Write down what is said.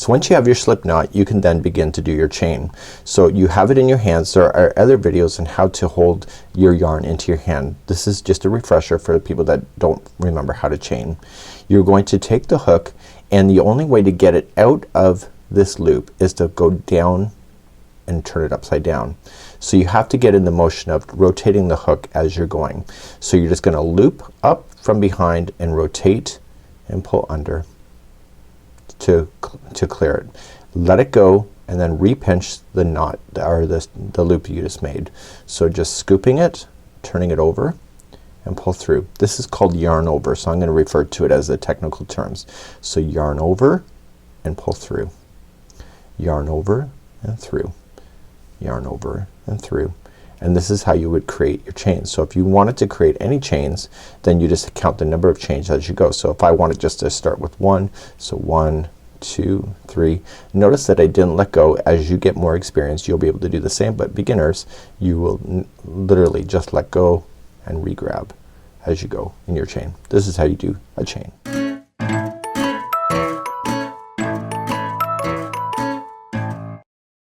So once you have your slip knot, you can then begin to do your chain. So you have it in your hands. There are other videos on how to hold your yarn into your hand. This is just a refresher for the people that don't remember how to chain. You're going to take the hook, and the only way to get it out of this loop is to go down and turn it upside down. So you have to get in the motion of rotating the hook as you're going. So you're just gonna loop up from behind and rotate and pull under to clear it. Let it go and then repinch the knot or the loop you just made. So just scooping it, turning it over and pull through. This is called yarn over, so I'm gonna refer to it as the technical terms. So yarn over and pull through. Yarn over and through. Yarn over and through. And this is how you would create your chains. So if you wanted to create any chains, then you just count the number of chains as you go. So if I wanted just to start with 1, so 1, 2, 3. Notice that I didn't let go. As you get more experience, you'll be able to do the same, but beginners, you will literally just let go and re-grab as you go in your chain. This is how you do a chain.